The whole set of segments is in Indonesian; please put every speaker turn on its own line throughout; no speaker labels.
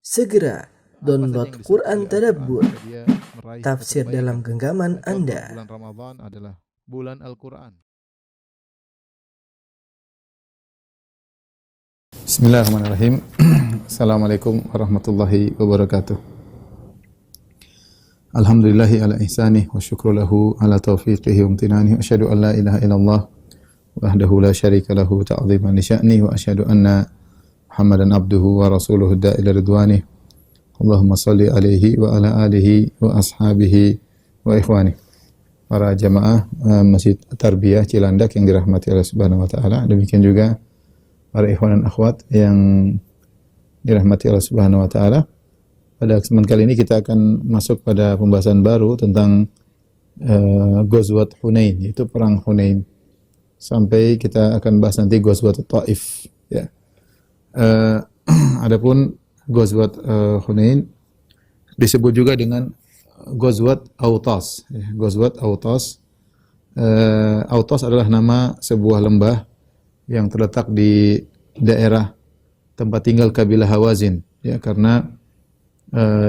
Segera download Quran Tadabbur,
maka dia meraih
tafsir dalam
kebaikan.
genggaman
Contoh,
Anda.
bulan Ramadan adalah bulan Al-Quran. Bismillahirrahmanirrahim. Assalamualaikum warahmatullahi wabarakatuh. Alhamdulillahi ala ihsanih wa syukru lahu ala taufiqihi wa amtinanihi. Asyhadu an la ilaha illallah wahdahu la syarika lahu ta'ziman li sya'ni wa asyhadu anna Muhammadan abduhu wa rasuluhu da'ila ridwanih. Allahumma salli alaihi wa ala alihi wa ashabihi wa ikhwani. Para jamaah Masjid Tarbiyah Cilandak yang dirahmati Allah Subhanahu wa taala, demikian juga para ikhwan dan akhwat yang dirahmati Allah Subhanahu wa taala. Pada kesempatan kali ini kita akan masuk pada pembahasan baru tentang Ghazwat Hunain, yaitu perang Hunain. Sampai kita akan bahas nanti Ghazwat Taif, ya. Adapun Ghazwat Hunain disebut juga dengan Ghazwat Autas. Ghazwat Autas. Autas adalah nama sebuah lembah yang terletak di daerah tempat tinggal kabilah Hawazin, ya, karena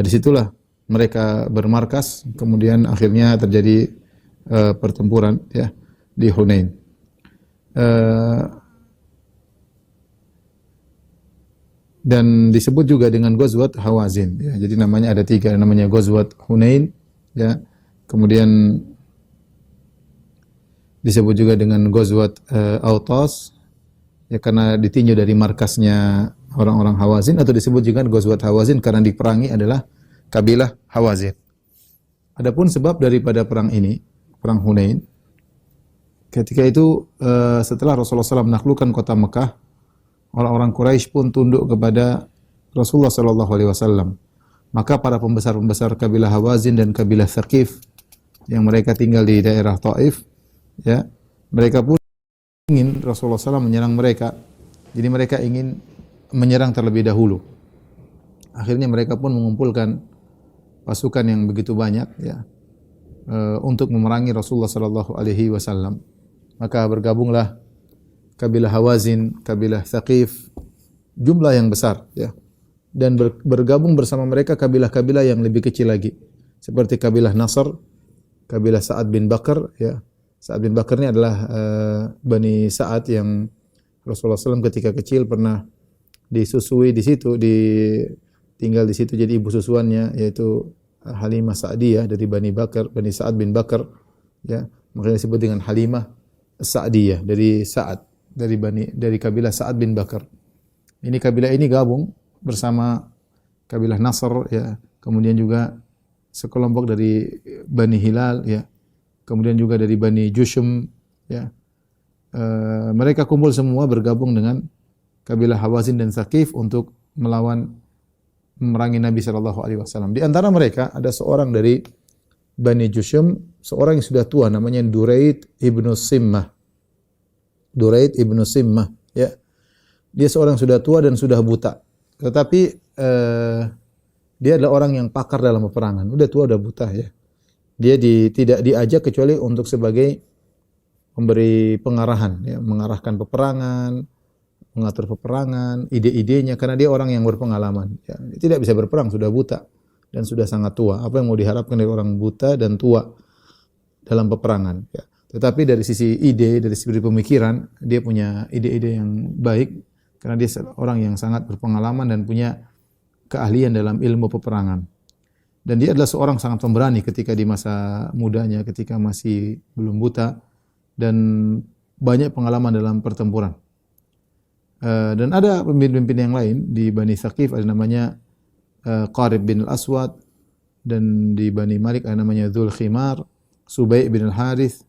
disitulah mereka bermarkas, kemudian akhirnya terjadi pertempuran, ya, di Hunain. Dan disebut juga dengan Ghazwat Hawazin, ya. Jadi namanya ada tiga, namanya Ghazwat Hunain, ya. Kemudian disebut juga dengan Ghazwat Autas, ya, karena ditinjau dari markasnya orang-orang Hawazin, atau disebut juga Ghazwat Hawazin karena diperangi adalah kabilah Hawazin. Adapun sebab daripada perang ini, perang Hunain, ketika itu setelah Rasulullah SAW menaklukkan kota Mekah, orang-orang Quraisy pun tunduk kepada Rasulullah SAW. Maka para pembesar-pembesar kabilah Hawazin dan kabilah Thaqif yang mereka tinggal di daerah Taif, ya, mereka pun ingin Rasulullah SAW menyerang mereka. Jadi mereka ingin menyerang terlebih dahulu. Akhirnya mereka pun mengumpulkan pasukan yang begitu banyak, ya, untuk memerangi Rasulullah SAW. Maka bergabunglah kabilah Hawazin, kabilah Thaqif, jumlah yang besar, ya. Dan bergabung bersama mereka kabilah-kabilah yang lebih kecil lagi, seperti kabilah Nasr, kabilah Sa'ad bin Bakar, ya. Sa'ad bin Bakar ini adalah Bani Sa'ad yang Rasulullah SAW ketika kecil pernah disusui di situ, tinggal di situ, jadi ibu susuannya yaitu Halimah Sa'diyah dari Bani Bakar, Bani Sa'ad bin Bakar, ya. Makanya disebut dengan Halimah Sa'diyah dari Sa'ad, dari kabilah Sa'ad bin Bakar. Ini kabilah ini gabung bersama kabilah Nasr, ya. Kemudian juga sekelompok dari Bani Hilal, ya. Kemudian juga dari Bani Jushum, ya. Mereka kumpul semua bergabung dengan kabilah Hawazin dan Thaqif untuk memerangi Nabi SAW. Di antara mereka ada seorang dari Bani Jushum, seorang yang sudah tua, namanya Duraid ibnu Simmah. Duraid ibnu Simmah, ya. Dia seorang sudah tua dan sudah buta. Tetapi dia adalah orang yang pakar dalam peperangan. Udah tua, udah buta, ya. Dia tidak diajak kecuali untuk sebagai memberi pengarahan, ya, mengarahkan peperangan, mengatur peperangan, ide-idenya, karena dia orang yang berpengalaman, ya. Dia tidak bisa berperang, sudah buta dan sudah sangat tua. Apa yang mau diharapkan dari orang buta dan tua dalam peperangan, ya. Tetapi dari sisi ide, dari sisi pemikiran, dia punya ide-ide yang baik karena dia orang yang sangat berpengalaman dan punya keahlian dalam ilmu peperangan. Dan dia adalah seorang sangat pemberani ketika di masa mudanya, ketika masih belum buta dan banyak pengalaman dalam pertempuran. Dan ada pemimpin-pemimpin yang lain di Bani Thaqif, ada namanya Qarib bin al-Aswad, dan di Bani Malik ada namanya Dzul Khimar, Subay bin al-Harith,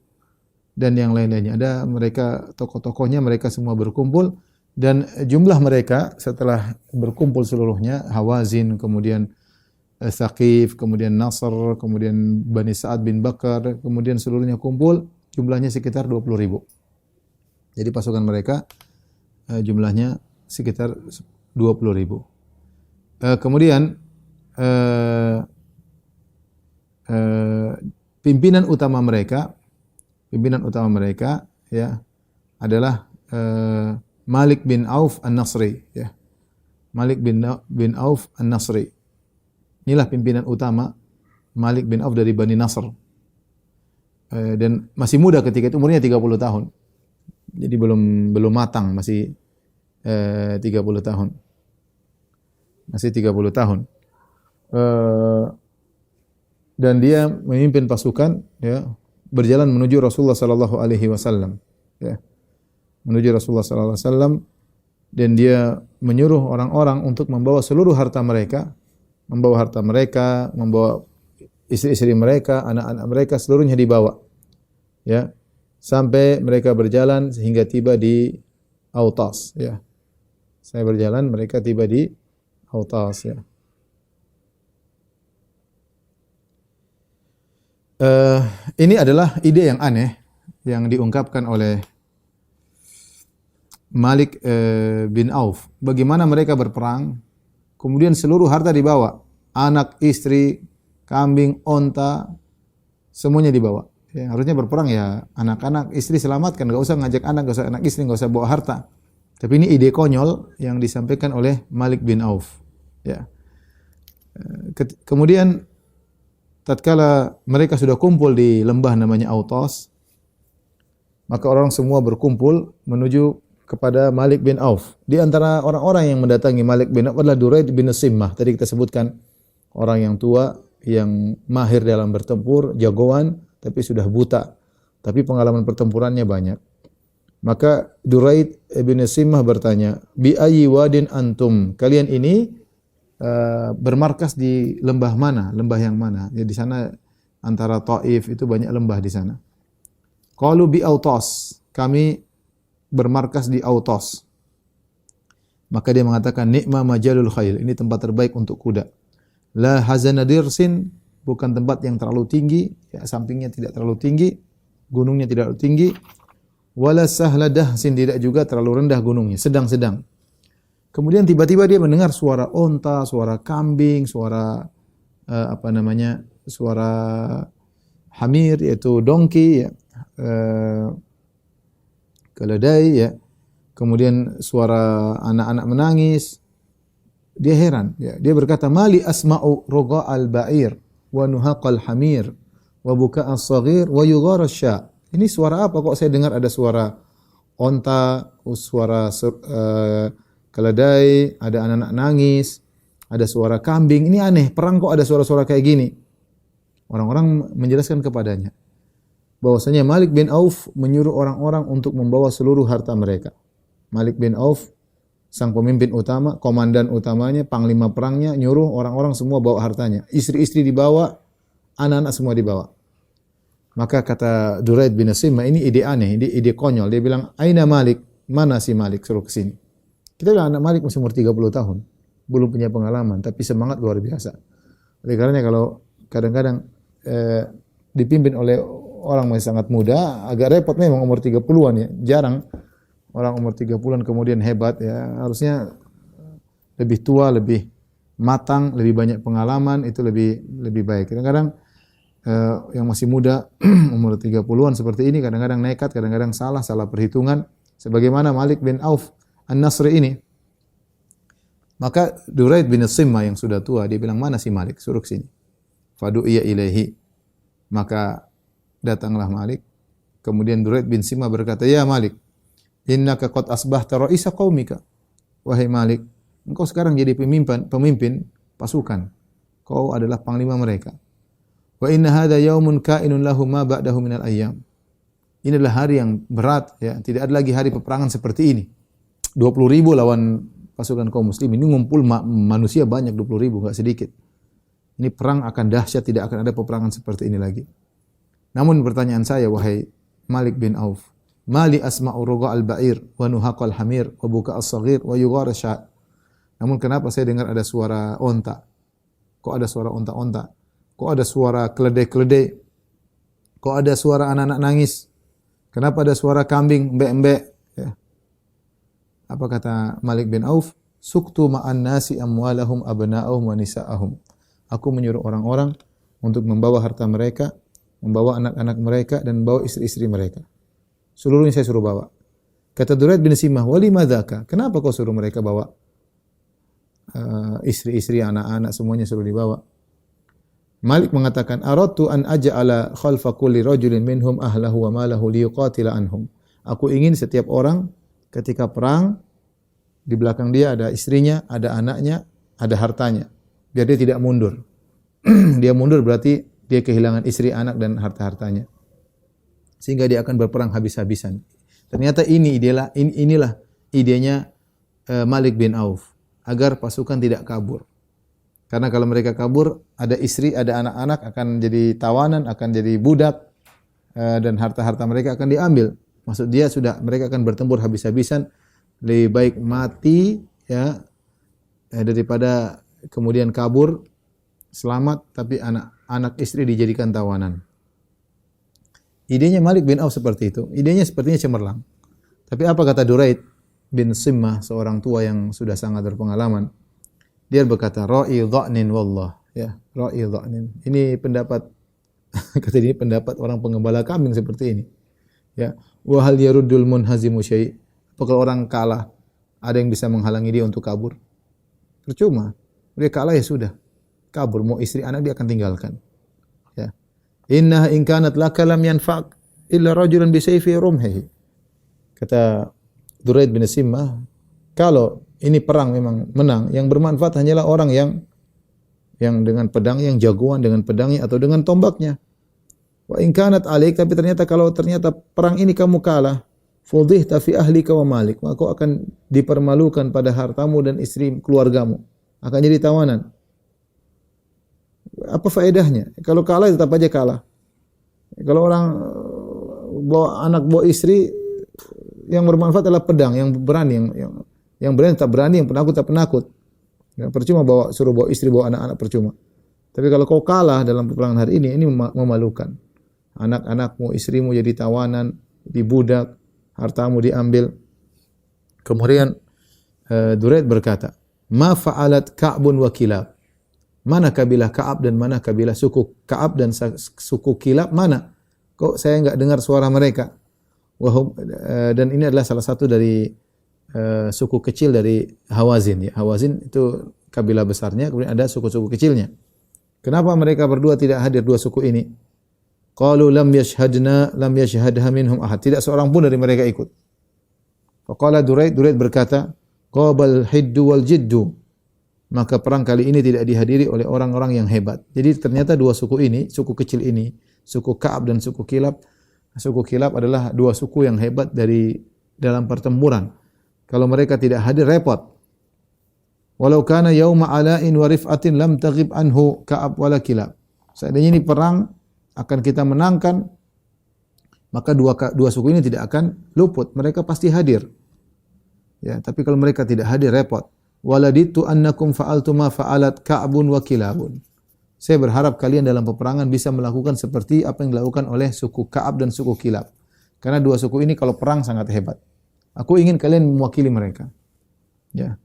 dan yang lain-lainnya. Ada mereka, tokoh-tokohnya, mereka semua berkumpul, dan jumlah mereka setelah berkumpul seluruhnya, Hawazin, kemudian Thaqif, kemudian Nasr, kemudian Bani Sa'ad bin Bakar, kemudian seluruhnya kumpul, jumlahnya sekitar 20.000. Jadi pasukan mereka jumlahnya sekitar 20.000. Kemudian pimpinan utama mereka, ya, adalah Malik bin Auf An-Nasri, ya. Malik bin Auf An-Nasri. Inilah pimpinan utama Malik bin Auf dari Bani Nasr. Dan masih muda ketika itu, umurnya 30 tahun. Jadi belum matang, masih 30 tahun. Masih 30 tahun. Dan dia memimpin pasukan, ya, berjalan menuju Rasulullah sallallahu alaihi wasallam, ya. Menuju Rasulullah sallallahu alaihi wasallam, dan dia menyuruh orang-orang untuk membawa seluruh harta mereka, membawa istri-istri mereka, anak-anak mereka, seluruhnya dibawa. Ya. Sampai mereka berjalan sehingga tiba di Autas, ya. Saya berjalan, mereka tiba di Autas, ya. Ini adalah ide yang aneh yang diungkapkan oleh Malik bin Auf. Bagaimana mereka berperang, kemudian seluruh harta dibawa, anak, istri, kambing, onta, semuanya dibawa. Ya, harusnya berperang ya anak-anak, istri selamatkan, enggak usah ngajak anak, enggak usah anak istri, enggak usah bawa harta. Tapi ini ide konyol yang disampaikan oleh Malik bin Auf. Ya. Kemudian tatkala mereka sudah kumpul di lembah namanya Autas, maka orang semua berkumpul menuju kepada Malik bin Auf. Di antara orang-orang yang mendatangi Malik bin Auf adalah Duraid bin Simmah. Tadi kita sebutkan orang yang tua, yang mahir dalam bertempur, jagoan, tapi sudah buta. Tapi pengalaman pertempurannya banyak. Maka Duraid bin Simmah bertanya, "Bi ayyi wadin antum?" Kalian ini bermarkas di lembah mana? Lembah yang mana? Ya, di sana antara Taif itu banyak lembah di sana. Qalu bi Autas. Kami bermarkas di Autas. Maka dia mengatakan, "Ni'ma majalul khail." Ini tempat terbaik untuk kuda. La hazana dirsin, bukan tempat yang terlalu tinggi, ya, sampingnya tidak terlalu tinggi, gunungnya tidak terlalu tinggi. Wala sahla dahsin, tidak juga terlalu rendah gunungnya, sedang-sedang. Kemudian tiba-tiba dia mendengar suara onta, suara kambing, suara suara hamir, yaitu donkey, ya, keledai, ya. Kemudian suara anak-anak menangis. Dia heran, ya. Dia berkata, "Mali asma'u roga al-ba'ir wa nuhaqal hamir wa buka as-saghir wa yughar asy-sya." Ini suara apa kok saya dengar ada suara onta, suara keledai, ada anak-anak nangis, ada suara kambing. Ini aneh, perang kok ada suara-suara kayak gini. Orang-orang menjelaskan kepadanya bahwasanya Malik bin Auf menyuruh orang-orang untuk membawa seluruh harta mereka. Malik bin Auf, sang pemimpin utama, komandan utamanya, panglima perangnya, nyuruh orang-orang semua bawa hartanya. Istri-istri dibawa, anak-anak semua dibawa. Maka kata Duraid bin Simmah, ini ide aneh, ide konyol. Dia bilang, "Aina Malik?" Mana si Malik? Suruh ke sini. Kita bilang anak Malik masih umur 30 tahun. Belum punya pengalaman, tapi semangat luar biasa. Oleh karenanya kalau kadang-kadang dipimpin oleh orang masih sangat muda, agak repot memang umur 30-an, ya. Jarang orang umur 30-an kemudian hebat, ya. Harusnya lebih tua, lebih matang, lebih banyak pengalaman, itu lebih baik. Kadang-kadang yang masih muda umur 30-an seperti ini kadang-kadang nekat, kadang-kadang salah perhitungan sebagaimana Malik bin Auf An-Nasri ini. Maka Duraid bin Simmah yang sudah tua dia bilang, "Mana si Malik? Suruh ke sini." Fadu'iya ilaihi. Maka datanglah Malik. Kemudian Duraid bin Simmah berkata, "Ya Malik, innaka qad asbahta ra'isa qaumika." Wahai Malik, engkau sekarang jadi pemimpin pasukan. Kau adalah panglima mereka. Wa inna hadha yaumun kainun lahu ma ba'dahu minal ayyam. Ini adalah hari yang berat, ya. Tidak ada lagi hari peperangan seperti ini. 20.000 lawan pasukan kaum muslimin. Ini ngumpul manusia banyak, 20.000, enggak sedikit. Ini perang akan dahsyat, tidak akan ada peperangan seperti ini lagi. Namun pertanyaan saya, wahai Malik bin Auf, mali asma'u ruga al-ba'ir wa nuhaqal hamir wa buka as-saghir wa yughar asy-sya'. Namun kenapa saya dengar ada suara onta? Kok ada suara onta-onta? Kok ada suara keledai-keledai? Kok ada suara anak-anak nangis? Kenapa ada suara kambing mbek-mbek? Ya. Apa kata Malik bin Auf? Suktu ma'an nasi amwalahum abna'ahum wa nisa'ahum. Aku menyuruh orang-orang untuk membawa harta mereka, membawa anak-anak mereka dan membawa istri-istri mereka. Seluruhnya saya suruh bawa. Kata Duraid bin Simmah, "Wali madzaka?" Kenapa kau suruh mereka bawa istri-istri, anak-anak semuanya suruh dibawa. Malik mengatakan, "Aradtu an aj'ala khalfa kulli rajulin minhum ahlahu wa malahu liyuqatila anhum." Aku ingin setiap orang ketika perang di belakang dia ada istrinya, ada anaknya, ada hartanya, biar dia tidak mundur. Dia mundur berarti dia kehilangan istri, anak dan harta-hartanya. Sehingga dia akan berperang habis-habisan. Ternyata inilah idenya Malik bin Auf agar pasukan tidak kabur. Karena kalau mereka kabur, ada istri, ada anak-anak akan jadi tawanan, akan jadi budak dan harta-harta mereka akan diambil. Maksud dia mereka akan bertempur habis-habisan, lebih baik mati ya daripada kemudian kabur selamat tapi anak istri dijadikan tawanan. Idenya Malik bin Auf seperti itu. Idenya sepertinya cemerlang. Tapi apa kata Duraid bin Simmah, seorang tua yang sudah sangat berpengalaman? Dia berkata, "Ra'i dha'nin wallah." Ya, ra'i dha'nin. Ini pendapat kata dia pendapat orang penggembala kambing seperti ini. Ya, wa hal yaruddul munhazimu syai'. Apakah orang kalah ada yang bisa menghalangi dia untuk kabur? Percuma. Dia kalah ya sudah. Kabur, mau istri anak dia akan tinggalkan. Ya. Inna in kanat laka lam yanfa'k illa rajulan bi sayfi rumhihi. Kata Duraid bin Simmah, kalau ini perang memang menang, yang bermanfaat hanyalah orang yang dengan pedang, yang jagoan dengan pedangnya atau dengan tombaknya. Wa in kanat alaik, tapi kalau ternyata perang ini kamu kalah, fudhihta fi ahlika wa malik, maka kau akan dipermalukan pada hartamu dan istri keluargamu, akan jadi tawanan. Apa faedahnya? Kalau kalah tetap aja kalah. Kalau orang bawa anak, bawa istri, yang bermanfaat adalah pedang, yang berani, yang berani tetap berani, yang penakut tetap penakut. Ya, percuma suruh bawa istri, bawa anak-anak, percuma. Tapi kalau kau kalah dalam peperangan hari ini memalukan. Anak-anakmu, istrimu jadi tawanan, dibudak, hartamu diambil. Kemudian Duraid berkata, "Ma fa'alat Ka'bun wa Kilab." Mana kabilah Ka'ab dan mana kabilah suku Ka'ab dan suku Kilab mana? Kok saya enggak dengar suara mereka? Dan ini adalah salah satu dari suku kecil dari Hawazin. Ya. Hawazin itu kabilah besarnya, kemudian ada suku-suku kecilnya. Kenapa mereka berdua tidak hadir, dua suku ini? Qalu lam yashhadha minhum ahad. Tidak seorang pun dari mereka ikut. Faqala Duraid berkata, qabal hiddu wal jiddu. Maka perang kali ini tidak dihadiri oleh orang-orang yang hebat. Jadi ternyata dua suku ini, suku kecil ini, suku Ka'ab dan suku Kilab. Suku Kilab adalah dua suku yang hebat dalam pertempuran. Kalau mereka tidak hadir, repot. Walau kana yauma ala'in wa rif'atin lam taghib anhu Ka'ab wala Kilab. Seandainya ini perang akan kita menangkan, maka dua suku ini tidak akan luput. Mereka pasti hadir. Ya, tapi kalau mereka tidak hadir, repot. Waladitu annakum fa'altu ma fa'alat Ka'bun wa Kilabun. Saya berharap kalian dalam peperangan bisa melakukan seperti apa yang dilakukan oleh suku Ka'ab dan suku Kilab. Karena dua suku ini kalau perang sangat hebat. Aku ingin kalian mewakili mereka. Ya.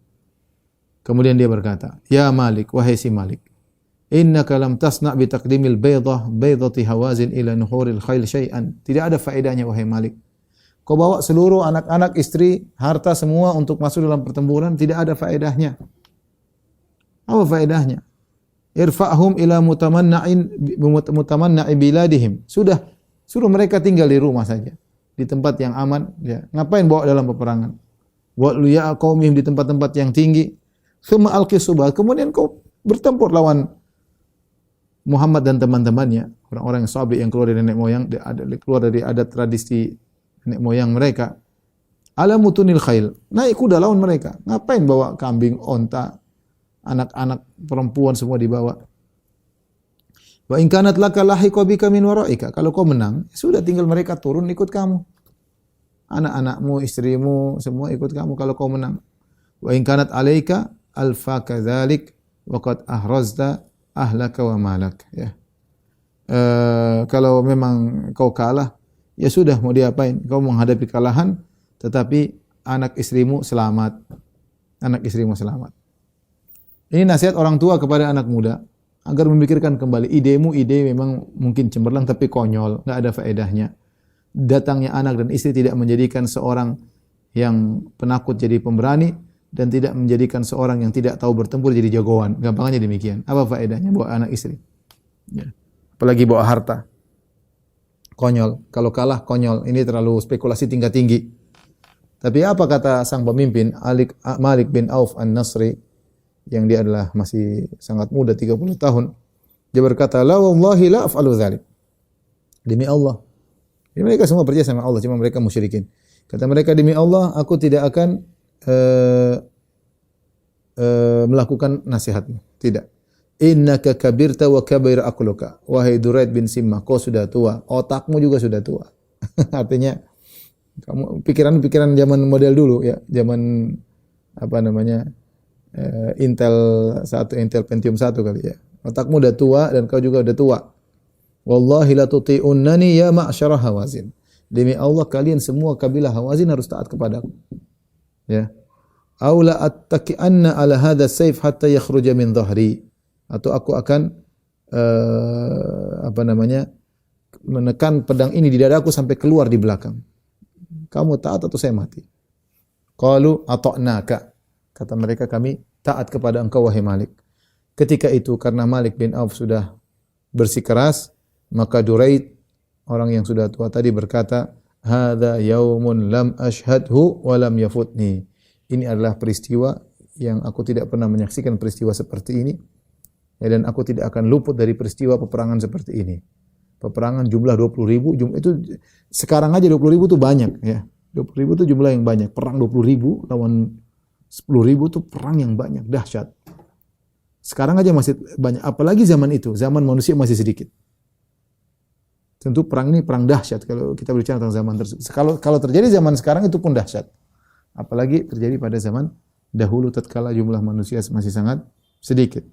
Kemudian dia berkata, "Ya Malik, wahai si Malik, innaka lam tasna' bi taqdimil baydati Hawazin ila nuhuril khayl syai'an." Tidak ada faedahnya wahai Malik. Kau bawa seluruh anak-anak, istri, harta semua untuk masuk dalam pertempuran, tidak ada faedahnya. Apa faedahnya? Irfa'hum ila mutamanna'i biladihim. Sudah, suruh mereka tinggal di rumah saja, di tempat yang aman. Ya. Ngapain bawa dalam peperangan? Wa liya qaumihim di tempat-tempat yang tinggi. Tsumma alqi subah. Kemudian kau bertempur lawan Muhammad dan teman-temannya, orang-orang yang sahabat yang keluar dari nenek moyang, keluar dari adat tradisi nenek moyang mereka. Ala mutunil khail, naik kuda lawan mereka. Ngapain bawa kambing, onta, anak-anak perempuan semua dibawa. Wa in kanat laka lahiqa bika min waraika. Kalau kau menang, sudah tinggal mereka turun ikut kamu. Anak-anakmu, istrimu semua ikut kamu kalau kau menang. Wa in kanat alaika alfa kadzalik wa qad ahrazta ahlaka wa malak, ya. Kalau memang kau kalah, ya sudah, mau diapain? Kau menghadapi kekalahan, tetapi anak istrimu selamat. Anak istrimu selamat. Ini nasihat orang tua kepada anak muda, agar memikirkan kembali ide memang mungkin cemerlang tapi konyol, enggak ada faedahnya. Datangnya anak dan istri tidak menjadikan seorang yang penakut jadi pemberani, dan tidak menjadikan seorang yang tidak tahu bertempur jadi jagoan. Gampangannya demikian. Apa faedahnya bawa anak istri? Ya. Apalagi bawa harta. Konyol. Kalau kalah konyol. Ini terlalu spekulasi tingkat tinggi. Tapi apa kata sang pemimpin Malik bin Auf An-Nasri yang dia adalah masih sangat muda 30 tahun. Dia berkata, "La wallahi la af'alu dzalik." Demi Allah. Jadi mereka semua percaya sama Allah, cuma mereka musyrikin. Kata mereka, demi Allah, aku tidak akan melakukan nasihatmu. Tidak. Innaka kabirta wa kabir aqluka. Wahai Duraid bin Simmah, kau sudah tua, otakmu juga sudah tua. Artinya kamu pikiran-pikiran zaman model dulu ya, zaman apa namanya? Intel Intel Pentium 1 kali ya. Otakmu udah tua dan kau juga udah tua. Wallahi la tuti'unnani ya ma'syara Hawazin. Demi Allah kalian semua kabilah Hawazin harus taat kepadaku. Ya. Aula attaki'anna ala hadha sayf hatta yakhruja min dhahri. Atau aku akan menekan pedang ini di dadaku sampai keluar di belakang. Kamu taat atau saya mati? Qalu ata'naka. Kata mereka, kami taat kepada engkau wahai Malik. Ketika itu karena Malik bin Auf sudah bersikeras, maka Duraid, orang yang sudah tua tadi berkata, "Hadza yaumun lam ashhadhu wa lam yafutni." Ini adalah peristiwa yang aku tidak pernah menyaksikan peristiwa seperti ini. Ya, dan aku tidak akan luput dari peristiwa peperangan seperti ini. Peperangan jumlah 20.000, itu sekarang aja 20.000 itu banyak ya. 20.000 itu jumlah yang banyak. Perang 20.000 lawan 10.000 itu perang yang banyak, dahsyat. Sekarang aja masih banyak, apalagi zaman itu, zaman manusia masih sedikit. Tentu perang ini perang dahsyat kalau kita berbicara tentang zaman tersebut. Kalau terjadi zaman sekarang itu pun dahsyat. Apalagi terjadi pada zaman dahulu tatkala jumlah manusia masih sangat sedikit.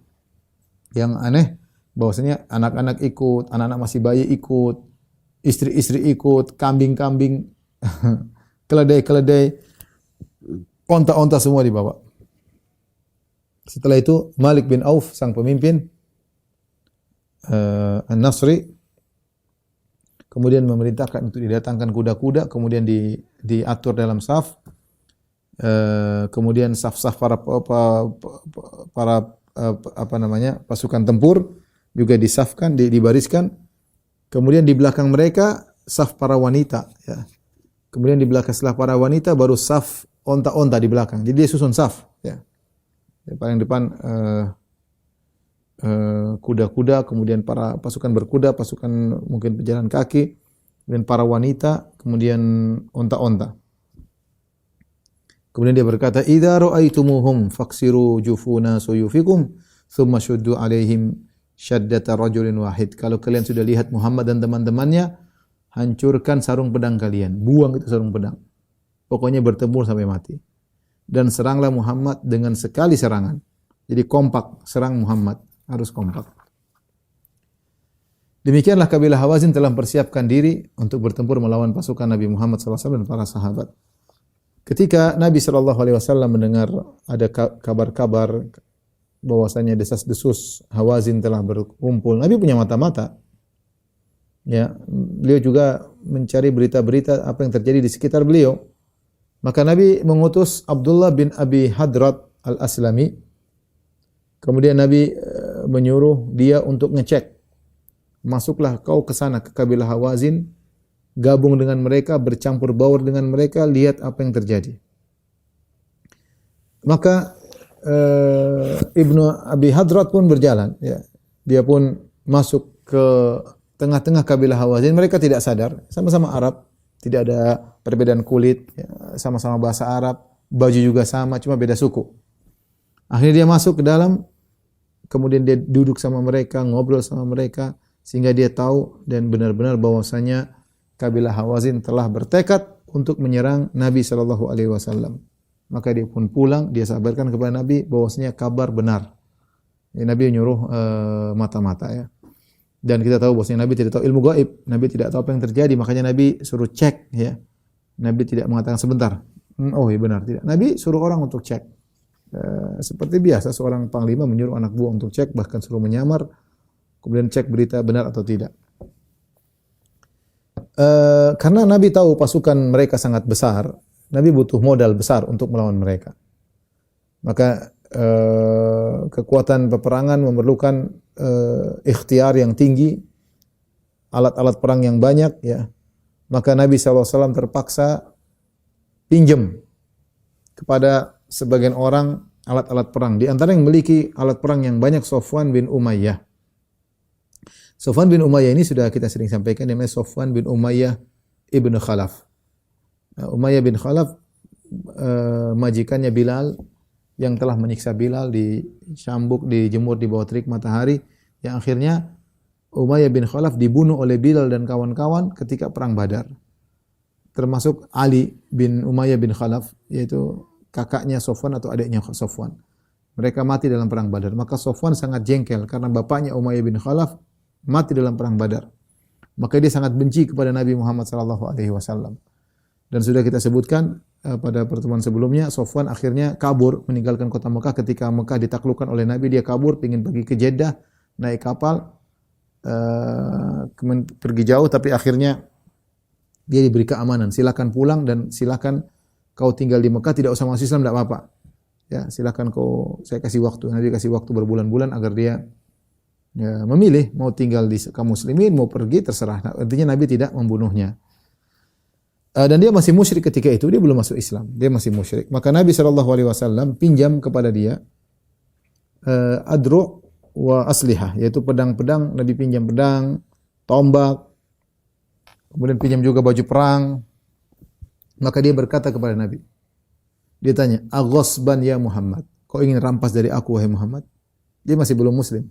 Yang aneh bahwasanya anak-anak ikut, anak-anak masih bayi ikut, istri-istri ikut, kambing-kambing, keledai-keledai, onta-onta semua dibawa. Setelah itu Malik bin Auf sang pemimpin An-Nasri kemudian memerintahkan untuk didatangkan kuda-kuda, kemudian diatur dalam saf. Kemudian saf-saf para pasukan tempur juga disafkan, dibariskan. Kemudian di belakang mereka saf para wanita ya. Kemudian di belakang setelah para wanita baru saf onta-onta di belakang. Jadi dia susun saf ya. Di paling depan kuda-kuda, kemudian para pasukan berkuda, pasukan mungkin pejalan kaki, kemudian para wanita, kemudian onta-onta. Kemudian dia berkata, "Idza ra'aitumuhum faksiru jufuna suyufikum, thumma shuddu 'alaihim syaddata rajulin wahid." Kalau kalian sudah lihat Muhammad dan teman-temannya, hancurkan sarung pedang kalian, buang itu sarung pedang. Pokoknya bertempur sampai mati. Dan seranglah Muhammad dengan sekali serangan. Jadi kompak, serang Muhammad, harus kompak. Demikianlah kabilah Hawazin telah mempersiapkan diri untuk bertempur melawan pasukan Nabi Muhammad SAW dan para sahabat. Ketika Nabi SAW mendengar ada kabar-kabar bahwasanya desas-desus Hawazin telah berkumpul, Nabi punya mata-mata. Ya, beliau juga mencari berita-berita apa yang terjadi di sekitar beliau. Maka Nabi mengutus Abdullah bin Abi Hadrat Al-Aslami. Kemudian Nabi menyuruh dia untuk ngecek. Masuklah kau ke sana ke kabilah Hawazin, gabung dengan mereka, bercampur baur dengan mereka, lihat apa yang terjadi. Maka Ibnu Abi Hadrat pun berjalan ya. Dia pun masuk ke tengah-tengah kabilah Hawazin. Mereka tidak sadar, sama-sama Arab, tidak ada perbedaan kulit, ya, sama-sama bahasa Arab, baju juga sama, cuma beda suku. Akhirnya dia masuk ke dalam, kemudian dia duduk sama mereka, ngobrol sama mereka, sehingga dia tahu dan benar-benar bahwasanya kabilah Hawazin telah bertekad untuk menyerang Nabi SAW. Maka dia pun pulang, dia sabarkan kepada Nabi bahwasanya kabar benar. Ya, Nabi menyuruh mata-mata ya. Dan kita tahu bahwasanya Nabi tidak tahu ilmu gaib, Nabi tidak tahu apa yang terjadi, makanya Nabi suruh cek ya. Nabi tidak mengatakan sebentar. Oh iya benar, tidak. Nabi suruh orang untuk cek. Seperti biasa seorang panglima menyuruh anak buah untuk cek, bahkan suruh menyamar, kemudian cek berita benar atau tidak. Karena Nabi tahu pasukan mereka sangat besar, Nabi butuh modal besar untuk melawan mereka. Maka kekuatan peperangan memerlukan ikhtiar yang tinggi, alat-alat perang yang banyak, ya. Maka Nabi SAW terpaksa pinjam kepada sebagian orang alat-alat perang. Di antara yang memiliki alat perang yang banyak Safwan bin Umayyah. Safwan bin Umayyah ini sudah kita sering sampaikan, namanya Safwan bin Umayyah ibnu Khalaf. Nah, Umayyah bin Khalaf majikannya Bilal yang telah menyiksa Bilal, dicambuk, dijemur di bawah terik matahari, yang akhirnya Umayyah bin Khalaf dibunuh oleh Bilal dan kawan-kawan ketika perang Badar. Termasuk Ali bin Umayyah bin Khalaf, yaitu kakaknya Safwan atau adiknya Safwan. Mereka mati dalam perang Badar. Maka Safwan sangat jengkel karena bapaknya Umayyah bin Khalaf mati dalam perang Badar. Maka dia sangat benci kepada Nabi Muhammad SAW. Dan sudah kita sebutkan pada pertemuan sebelumnya, Safwan akhirnya kabur meninggalkan kota Mekah ketika Mekah ditaklukkan oleh Nabi. Dia kabur, ingin pergi ke Jeddah, naik kapal, pergi jauh, tapi akhirnya dia diberi keamanan. Silakan pulang dan silakan kau tinggal di Mekah, tidak usah masuk Islam, tidak apa-apa. Ya, silakan saya kasih waktu. Nabi kasih waktu berbulan-bulan agar dia ya, memilih mau tinggal di kaum muslimin, mau pergi, terserah. Nah, artinya Nabi tidak membunuhnya. Dan dia masih musyrik ketika itu, dia belum masuk Islam, dia masih musyrik. Maka Nabi SAW pinjam kepada dia adru' wa aslihah, yaitu pedang-pedang. Nabi pinjam pedang, tombak, kemudian pinjam juga baju perang. Maka dia berkata kepada Nabi, dia tanya, "Aghasban ya Muhammad, kau ingin rampas dari aku wahai Muhammad?" Dia masih belum muslim.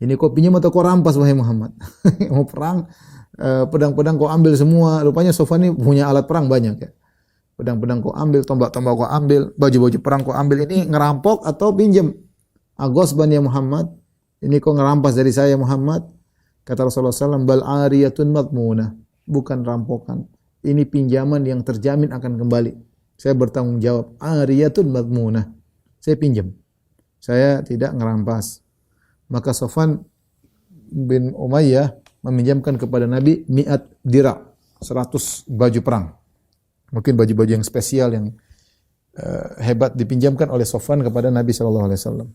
Ini kau pinjam atau kau rampas wahai Muhammad? Mau perang, pedang-pedang kau ambil semua. Rupanya Safwan ini punya alat perang banyak, ya. Pedang-pedang kau ambil, tombak-tombak kau ambil, baju-baju perang kau ambil. Ini ngerampok atau pinjam? Aghasban ya Muhammad, ini kau ngerampas dari saya Muhammad? Kata Rasulullah SAW, bal ariyatun madmunah, bukan rampokan. Ini pinjaman yang terjamin akan kembali. Saya bertanggung jawab. Ariyatun madmunah, saya pinjam, saya tidak ngerampas. Maka Safwan bin Umayyah meminjamkan kepada Nabi 100 dira', 100 baju perang. Mungkin baju-baju yang spesial yang hebat dipinjamkan oleh Safwan kepada Nabi SAW.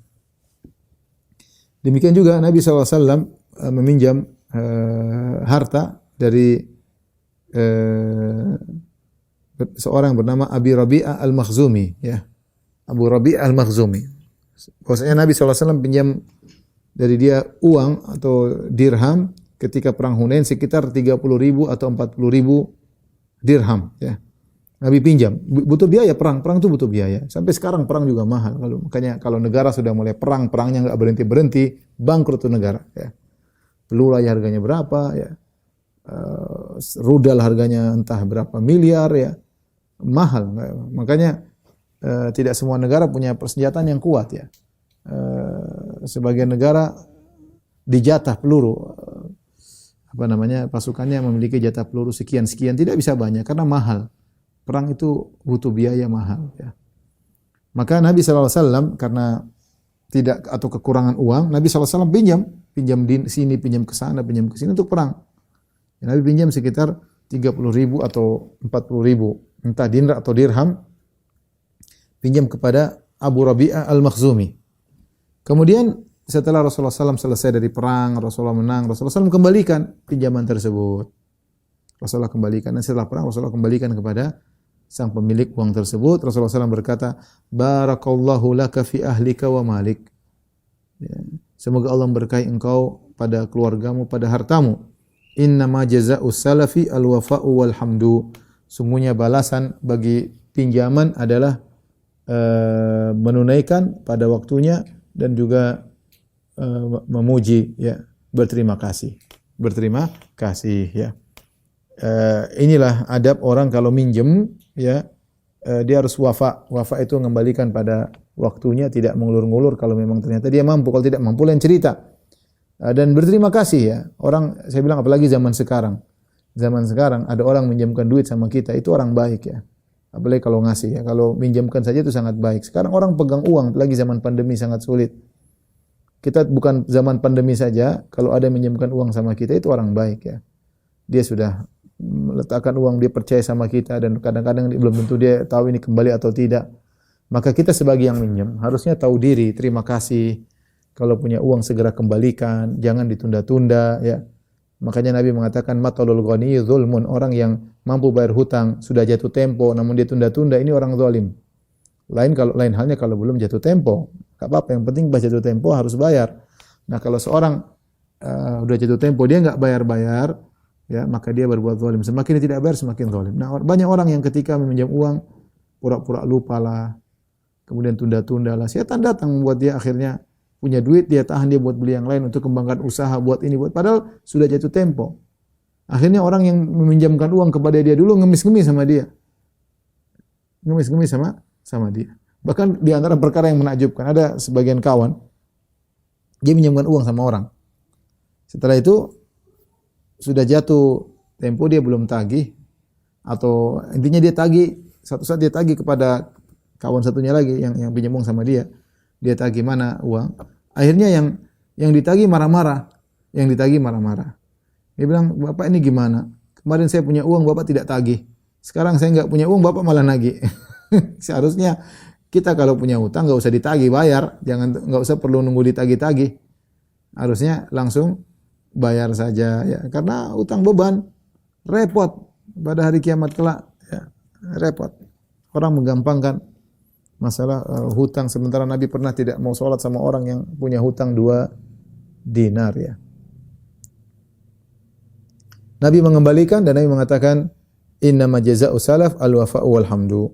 Demikian juga Nabi SAW meminjam harta dari seorang bernama Abi Rabi'ah al-Makhzumi, ya. Abu Rabi'ah al-Makhzumi. Bahwasanya Nabi SAW pinjam dari dia uang atau dirham ketika perang Hunain sekitar 30.000 atau 40.000 dirham, ya. Nabi pinjam, butuh biaya perang itu butuh biaya. Sampai sekarang perang juga mahal. Makanya kalau negara sudah mulai perangnya nggak berhenti, bangkrut tuh negara, ya. Peluru harganya berapa, ya. Rudal harganya entah berapa miliar, ya. Mahal. Makanya tidak semua negara punya persenjataan yang kuat, ya. Sebagian negara dijatah peluru, pasukannya memiliki jatah peluru sekian, tidak bisa banyak karena mahal. Perang itu butuh biaya mahal, ya. Maka Nabi SAW karena tidak atau kekurangan uang, Nabi SAW pinjam di sini, pinjam ke sana, pinjam ke sini untuk perang. Ya, Nabi pinjam sekitar 30.000 atau 40.000, entah dinar atau dirham, pinjam kepada Abu Rabi'ah al-Makhzumi. Kemudian setelah Rasulullah SAW selesai dari perang, Rasulullah menang, Rasulullah SAW kembalikan pinjaman tersebut. Rasulullah kembalikan, dan setelah perang Rasulullah kembalikan kepada sang pemilik uang tersebut. Rasulullah SAW berkata, barakallahu laka fi ahlika wa malik. Ya. Semoga Allah memberkahi engkau pada keluargamu, pada hartamu. Innama jaza'us salafi al-wafa'u wal hamdu. Sungguhnya balasan bagi pinjaman adalah menunaikan pada waktunya dan juga memuji, ya, berterima kasih, ya. Inilah adab orang kalau minjem, ya, dia harus wafa itu mengembalikan pada waktunya, tidak mengulur-ngulur. Kalau memang ternyata dia mampu, kalau tidak mampu lain cerita. Dan berterima kasih, ya. Orang, saya bilang apalagi zaman sekarang ada orang minjamkan duit sama kita, itu orang baik, ya. Apalagi kalau ngasih, ya. Kalau minjamkan saja itu sangat baik. Sekarang orang pegang uang, apalagi zaman pandemi sangat sulit. Kita bukan zaman pandemi saja, kalau ada minjamkan uang sama kita itu orang baik, ya. Dia sudah meletakkan uang, dia percaya sama kita, dan kadang-kadang belum tentu dia tahu ini kembali atau tidak. Maka kita sebagai yang minjem harusnya tahu diri, terima kasih. Kalau punya uang segera kembalikan, jangan ditunda-tunda ya. Makanya Nabi mengatakan matalul ghani zulmun, orang yang mampu bayar hutang sudah jatuh tempo namun dia tunda-tunda, ini orang zalim. Lain halnya kalau belum jatuh tempo. Enggak apa-apa, yang penting pas jatuh tempo harus bayar. Nah, kalau seorang udah jatuh tempo dia enggak bayar-bayar, ya, maka dia berbuat zalim. Semakin dia tidak bayar semakin zalim. Nah, banyak orang yang ketika meminjam uang pura-pura lupa lah, kemudian tunda-tunda lah. Setan datang membuat dia akhirnya punya duit, dia tahan, dia buat beli yang lain untuk kembangkan usaha, buat ini, buat padahal sudah jatuh tempo. Akhirnya orang yang meminjamkan uang kepada dia dulu ngemis-ngemis sama dia. Ngemis-ngemis sama dia. Bahkan di antara perkara yang menakjubkan, ada sebagian kawan dia minjamkan uang sama orang. Setelah itu sudah jatuh tempo dia belum tagih, atau intinya dia tagih, satu saat dia tagih kepada kawan satunya lagi yang pinjam uang sama dia. Dia tagih mana uang. Akhirnya yang ditagih marah-marah. Dia bilang, "Bapak ini gimana? Kemarin saya punya uang, Bapak tidak tagih. Sekarang saya enggak punya uang, Bapak malah nagih." Seharusnya kita kalau punya utang enggak usah ditagih, bayar. Enggak usah perlu nunggu ditagih-tagih. Harusnya langsung bayar saja ya. Karena utang beban, repot pada hari kiamat kelak ya. Repot. Orang menggampangkan masalah hutang, sementara Nabi pernah tidak mau sholat sama orang yang punya hutang 2 dinar ya. Nabi mengembalikan dan Nabi mengatakan innama jazaa'u salaf al-wafa'u wal hamdu.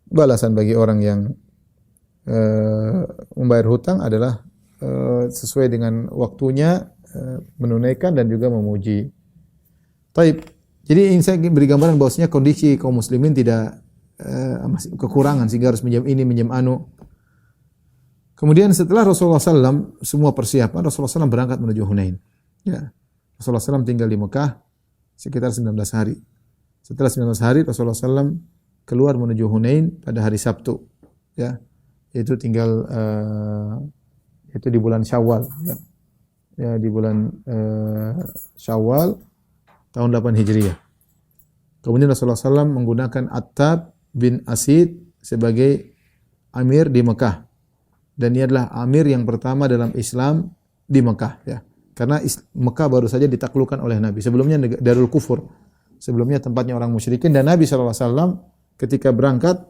Balasan bagi orang yang membayar hutang adalah sesuai dengan waktunya, menunaikan dan juga memuji. Taib. Jadi ini saya beri gambaran bahwasanya kondisi kaum muslimin tidak masih kekurangan sehingga harus minjam ini, minjam anu. Kemudian setelah Rasulullah SAW semua persiapan, Rasulullah SAW berangkat menuju Hunain. Ya. Rasulullah SAW tinggal di Mekah sekitar 19 hari. Setelah 19 hari Rasulullah SAW keluar menuju Hunain pada hari Sabtu. Ya. Itu tinggal itu di bulan Syawal. Ya, ya di bulan Syawal tahun 8 Hijriah. Kemudian Rasulullah SAW menggunakan Attab bin Asid sebagai amir di Mekah. Dan ia adalah amir yang pertama dalam Islam di Mekah ya. Karena Mekah baru saja ditaklukkan oleh Nabi. Sebelumnya Darul Kufur. Sebelumnya tempatnya orang musyrikin, dan Nabi SAW ketika berangkat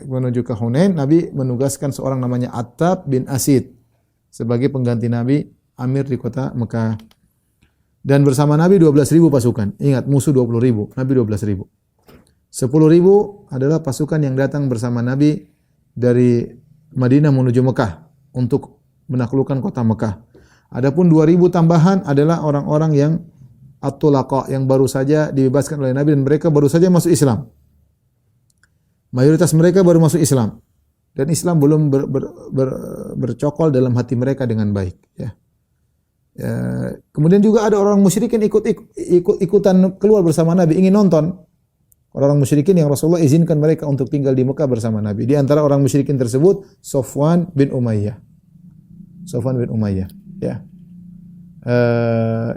menuju ke Hunain, Nabi menugaskan seorang namanya Attab bin Asid sebagai pengganti Nabi, amir di kota Mekah. Dan bersama Nabi 12.000 pasukan. Ingat, musuh 20.000, Nabi 12.000. 10.000 adalah pasukan yang datang bersama Nabi dari Madinah menuju Mekah untuk menaklukkan kota Mekah. Adapun 2.000 tambahan adalah orang-orang yang at-tulaqa, yang baru saja dibebaskan oleh Nabi dan mereka baru saja masuk Islam. Mayoritas mereka baru masuk Islam dan Islam belum bercokol dalam hati mereka dengan baik ya. Kemudian juga ada orang musyrikin ikutan keluar bersama Nabi, ingin nonton. Orang musyrikin yang Rasulullah izinkan mereka untuk tinggal di Mekah bersama Nabi. Di antara orang musyrikin tersebut Safwan bin Umayyah. Ya.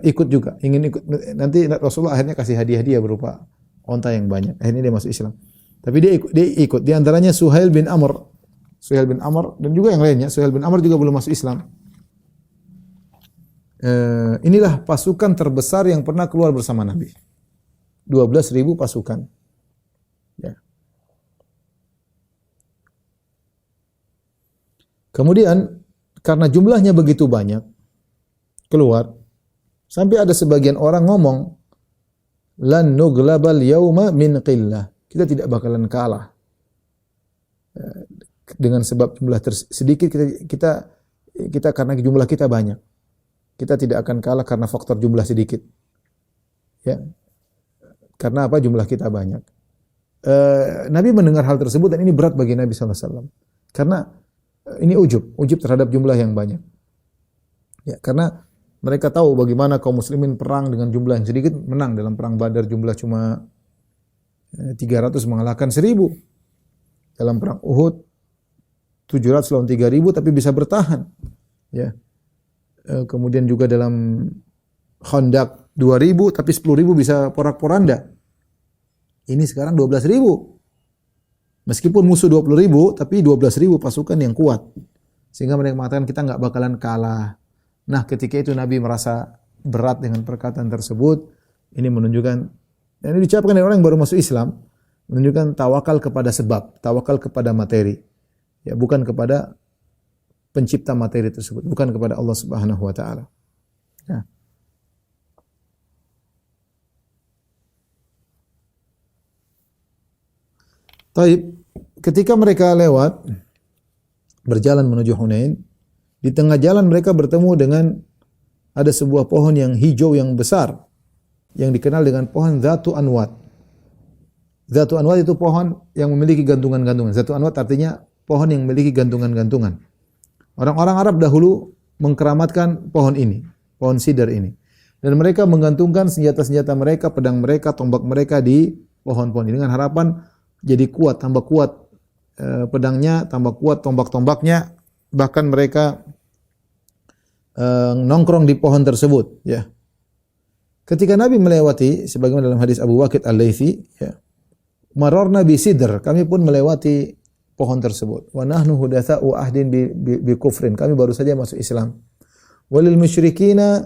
Ikut juga, ingin ikut. Nanti Rasulullah akhirnya kasih hadiah berupa onta yang banyak. Akhirnya dia masuk Islam. Tapi dia ikut. Di antaranya Suhail bin Amr dan juga yang lainnya. Suhail bin Amr juga belum masuk Islam. Inilah pasukan terbesar yang pernah keluar bersama Nabi. 12.000 pasukan. Ya. Kemudian karena jumlahnya begitu banyak keluar, sampai ada sebagian orang ngomong, lan nuglabal yauma min qillah. Kita tidak bakalan kalah. Dengan sebab jumlah sedikit, kita karena jumlah kita banyak. Kita tidak akan kalah karena faktor jumlah sedikit. Ya. Karena apa? Jumlah kita banyak. Nabi mendengar hal tersebut dan ini berat bagi Nabi SAW. Karena ini ujub terhadap jumlah yang banyak. Ya, karena mereka tahu bagaimana kaum muslimin perang dengan jumlah yang sedikit, menang dalam perang Badar jumlah cuma 300 mengalahkan 1.000. Dalam perang Uhud 700 lawan 3.000 tapi bisa bertahan. Ya. Kemudian juga dalam Khandaq 2.000 tapi 10.000 bisa porak-poranda. Ini sekarang 12.000. Meskipun musuh 20.000, tapi 12.000 pasukan yang kuat. Sehingga mereka mengatakan kita nggak bakalan kalah. Nah, ketika itu Nabi merasa berat dengan perkataan tersebut. Ini menunjukkan, ini diucapkan oleh orang yang baru masuk Islam, menunjukkan tawakal kepada sebab, tawakal kepada materi. Ya, bukan kepada pencipta materi tersebut, bukan kepada Allah Subhanahu wa taala. Ya. Taib, ketika mereka lewat berjalan menuju Hunain, di tengah jalan mereka bertemu dengan ada sebuah pohon yang hijau yang besar yang dikenal dengan pohon Dzatu Anwat. Dzatu Anwat itu pohon yang memiliki gantungan-gantungan. Dzatu Anwat artinya pohon yang memiliki gantungan-gantungan. Orang-orang Arab dahulu mengkeramatkan pohon ini, pohon sidar ini. Dan mereka menggantungkan senjata-senjata mereka, pedang mereka, tombak mereka di pohon-pohon ini dengan harapan jadi kuat, tambah kuat pedangnya, tambah kuat tombak-tombaknya, bahkan mereka nongkrong di pohon tersebut, ya. Ketika Nabi melewati, sebagaimana dalam hadis Abu Waqid Al-Laitsi, ya, mararna bi sidr, kami pun melewati pohon tersebut. Wa nahnu hudatsa'u ahdin bi kufrin, kami baru saja masuk Islam. Walil musyrikina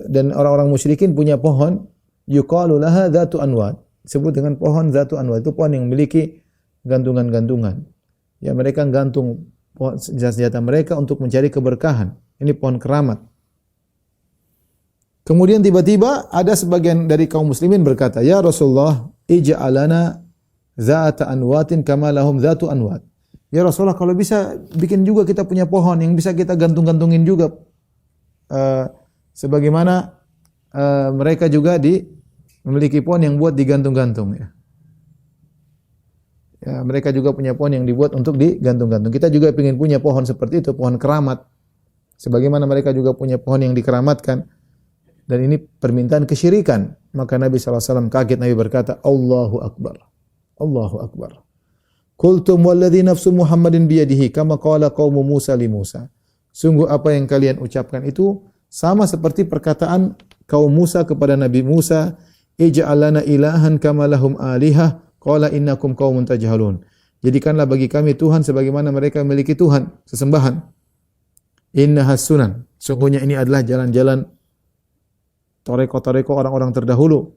dan orang-orang musyrikin punya pohon yuqalu laha Dzatu Anwat, disebut dengan pohon Dzatu Anwat. Itu pohon yang memiliki gantungan-gantungan. Ya, mereka gantung senjata mereka untuk mencari keberkahan. Ini pohon keramat. Kemudian tiba-tiba ada sebagian dari kaum muslimin berkata, "Ya Rasulullah, ij'alana dzata anwatin kama lahum dzatu anwat." Ya Rasulullah, kalau bisa bikin juga kita punya pohon yang bisa kita gantung-gantungin juga sebagaimana mereka juga memiliki pohon yang buat digantung-gantung, ya. Ya, mereka juga punya pohon yang dibuat untuk digantung-gantung. Kita juga ingin punya pohon seperti itu, pohon keramat. Sebagaimana mereka juga punya pohon yang dikeramatkan. Dan ini permintaan kesyirikan. Maka Nabi SAW kaget, Nabi berkata, Allahu Akbar. Allahu Akbar. Qultum walladhi nafsu Muhammadin biyadihi kama qala qaumu Musa li Musa. Sungguh apa yang kalian ucapkan itu sama seperti perkataan kaum Musa kepada Nabi Musa, ij'al lana ilahan kama lahum alihah qala innakum qaumun tajhalun. Jadikanlah bagi kami Tuhan sebagaimana mereka memiliki Tuhan, sesembahan. Innahas sunan. Sungguhnya ini adalah jalan-jalan toreko-toreko orang-orang terdahulu,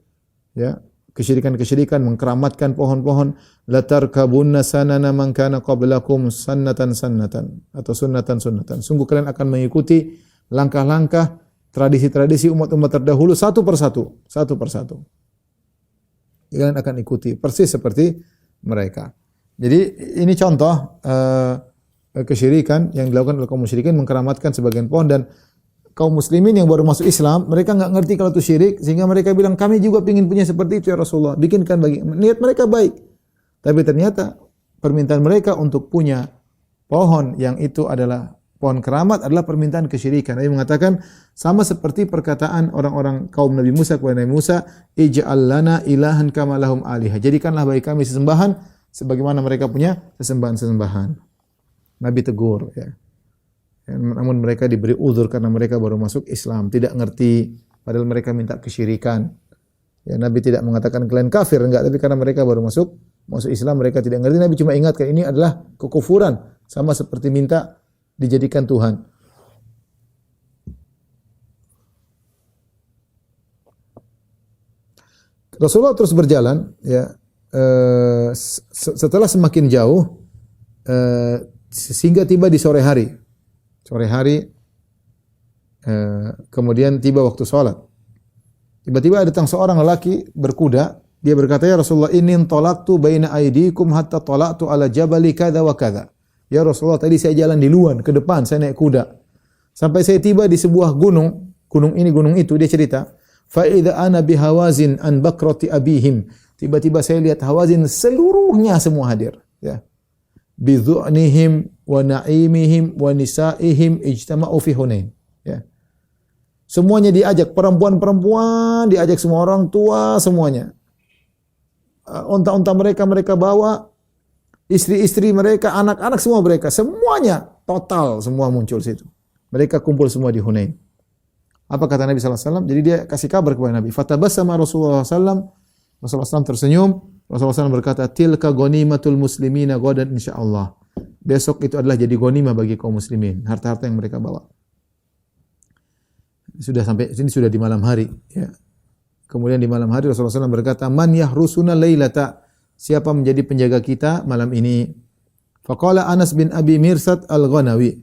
ya, kesyirikan-kesyirikan, mengkeramatkan pohon-pohon. Latarkabunna sanana man kana qablakum sannatan atau sunnatan. Sungguh kalian akan mengikuti langkah-langkah tradisi-tradisi umat-umat terdahulu satu persatu. Kalian akan ikuti persis seperti mereka. Jadi ini contoh kesyirikan yang dilakukan oleh kaum musyrikin, mengkeramatkan sebagian pohon. Dan kaum muslimin yang baru masuk Islam, mereka enggak ngerti kalau itu syirik, sehingga mereka bilang, kami juga ingin punya seperti itu ya Rasulullah, bikinkan bagi. Niat mereka baik. Tapi ternyata permintaan mereka untuk punya pohon yang itu adalah pohon keramat adalah permintaan kesyirikan. Nabi mengatakan sama seperti perkataan orang-orang kaum Nabi Musa kepada Nabi Musa, ij'al lana ilahan kama lahum alihah. Jadikanlah bagi kami sesembahan sebagaimana mereka punya sesembahan-sesembahan. Nabi tegur, ya. Namun mereka diberi uzur karena mereka baru masuk Islam, tidak ngerti, padahal mereka minta kesyirikan. Ya, Nabi tidak mengatakan kalian kafir, enggak, tapi karena mereka baru masuk Islam, mereka tidak ngerti. Nabi cuma ingatkan ini adalah kekufuran, sama seperti minta dijadikan Tuhan. Rasulullah terus berjalan, ya, setelah semakin jauh, sehingga tiba di sore hari. Kemudian tiba waktu sholat. Tiba-tiba datang seorang lelaki berkuda. Dia berkata, ya Rasulullah, inni talaqtu baina aydikum hatta talaqtu ala jabali kada wa kada. Ya Rasulullah, tadi saya jalan di luar ke depan, saya naik kuda. Sampai saya tiba di sebuah gunung ini, gunung itu, dia cerita, fa idza ana bi Hawazin an bakrati abihim. Tiba-tiba saya lihat Hawazin seluruhnya semua hadir, ya. Bi dhu'nihim wa na'imihim wa nisa'ihim ijtama'u fi Hunain, ya. Semuanya diajak, perempuan-perempuan diajak, semua orang tua semuanya. Unta-unta mereka bawa, istri-istri mereka, anak-anak semua mereka, semuanya total semua muncul situ. Mereka kumpul semua di Hunain. Apa kata Nabi sallallahu alaihi wasallam? Jadi dia kasih kabar kepada Nabi. Fatabassama Rasulullah sallallahu alaihi wasallam. Rasulullah SAW tersenyum. Rasulullah SAW berkata, tilka ghanimatul muslimina ghadan insyaallah. Besok itu adalah jadi ghanimah bagi kaum muslimin, harta-harta yang mereka bawa. Sudah sampai sini, sudah di malam hari, ya. Kemudian di malam hari Rasulullah SAW berkata, man yahrusuna lailata, siapa menjadi penjaga kita malam ini? Faqala Anas bin Abi Mirsad Al-Ghanawi.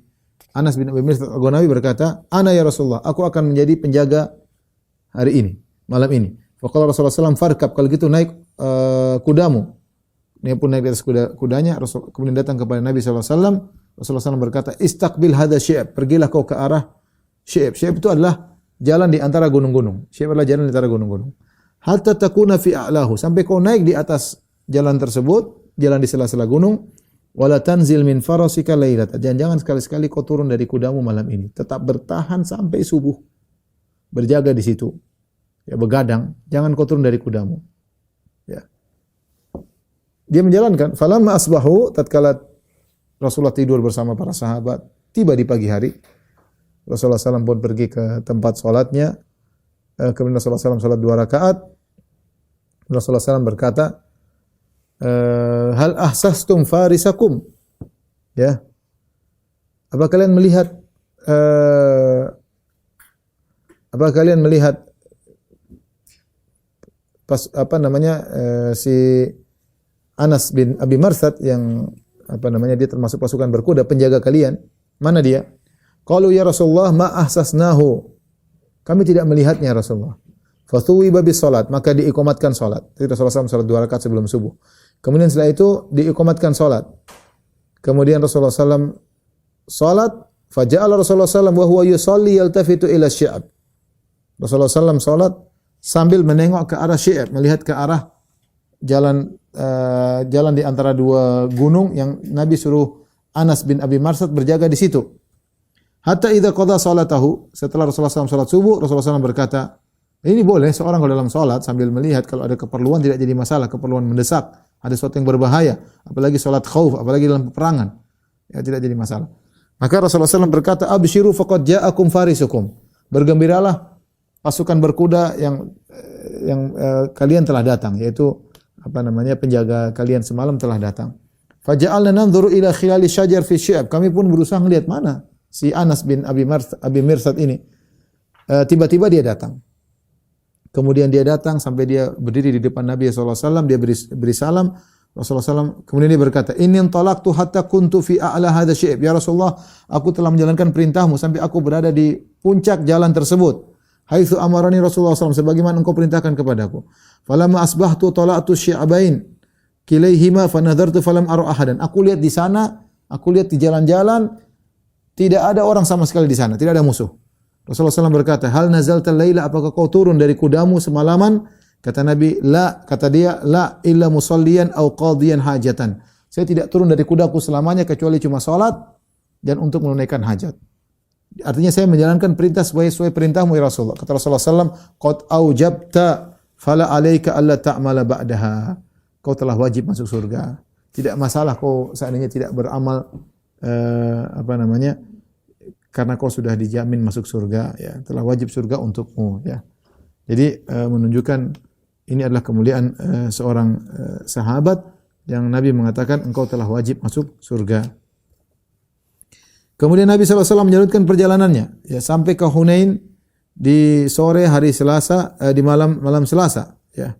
Anas bin Abi Mirsad Al-Ghanawi berkata, ana ya Rasulullah, aku akan menjadi penjaga hari ini, malam ini. Faqala Rasulullah SAW, farkab, kalau gitu naik kudamu. Dia pun naik di atas kudanya, kemudian datang kepada Nabi SAW. Rasulullah SAW berkata, istaqbil hadha syi'ab, pergilah kau ke arah syi'ab. Syi'ab itu adalah jalan di antara gunung-gunung. Syi'ab adalah jalan di antara gunung-gunung. Hatta takuna fi a'lahu, sampai kau naik di atas jalan tersebut, jalan di sela-sela gunung. Wala tanzil min farasika lailat, jangan sekali-sekali kau turun dari kudamu malam ini. Tetap bertahan sampai subuh. Berjaga di situ. Ya, begadang, jangan kau turun dari kudamu. Ya. Dia menjalankan. Falamma asbahu, tatkala Rasulullah tidur bersama para sahabat, tiba di pagi hari, Rasulullah SAW pun pergi ke tempat salatnya. Kemudian Rasulullah SAW salat 2 rakaat. Rasulullah SAW berkata, hal ahsastum farisakum? Ya. Apa kalian melihat si Anas bin Abi Marsad yang dia termasuk pasukan berkuda, penjaga kalian, mana dia? Qalu ya Rasulullah ma ahsasnahu, kami tidak melihatnya Rasulullah. Fathuwiba bis salat, maka diiqamatkan salat. Jadi Rasulullah SAW salat 2 rakaat sebelum subuh. Kemudian setelah itu diiqamatkan salat. Kemudian Rasulullah SAW salat, faja'ala Rasulullah SAW wa huwa yusalli yaltafitu ila syi'ab. Rasulullah SAW salat sambil menengok ke arah syi'ab, melihat ke arah jalan di antara 2 gunung yang Nabi suruh Anas bin Abi Marsad berjaga di situ. Hatta idza qada salatahu, setelah Rasulullah SAW salat subuh, Rasulullah SAW berkata, ini boleh seorang kalau dalam salat sambil melihat, kalau ada keperluan tidak jadi masalah, keperluan mendesak, ada sesuatu yang berbahaya, apalagi salat khauf, apalagi dalam peperangan, ya tidak jadi masalah. Maka Rasulullah SAW berkata, abshiru faqad ja'akum farisukum, bergembiralah pasukan berkuda yang kalian telah datang, yaitu penjaga kalian semalam telah datang. Faja'alna nanzuru ila khilali syajar fi syi'ab, kami pun berusaha melihat mana si Anas bin Abi Mirsad ini. Tiba-tiba dia datang. Kemudian dia datang sampai dia berdiri di depan Nabi SAW, dia beri salam. Rasulullah SAW kemudian dia berkata, inni intalaqtu hatta kuntu fi a'la hadha syi'ab. Ya Rasulullah, aku telah menjalankan perintahmu sampai aku berada di puncak jalan tersebut. Haitsu amarani Rasulullah SAW, sebagaimana engkau perintahkan kepadaku. Falamma asbahtu tala'tu syi'abain kilaihima fanadhartu falam ara ahadan. Aku lihat di sana, aku lihat di jalan-jalan, tidak ada orang sama sekali di sana, tidak ada musuh. Rasulullah SAW berkata, hal nazalta laila, apakah kau turun dari kudamu semalaman? Kata Nabi, la, kata dia, la illa musalliyan au qadiyan hajatan. Saya tidak turun dari kudaku selamanya kecuali cuma salat dan untuk menunaikan hajat. Artinya saya menjalankan perintah sesuai perintahmu ya Rasulullah. Kata Rasulullah SAW, qad aujabta fala alaika alla ta'mala ba'daha. Kau telah wajib masuk surga. Tidak masalah kau seandainya tidak beramal karena kau sudah dijamin masuk surga, ya, telah wajib surga untukmu, ya. Jadi menunjukkan ini adalah kemuliaan seorang sahabat yang Nabi mengatakan engkau telah wajib masuk surga. Kemudian Nabi SAW melanjutkan perjalanannya, ya, sampai ke Hunain di sore hari Selasa, di malam Selasa, ya.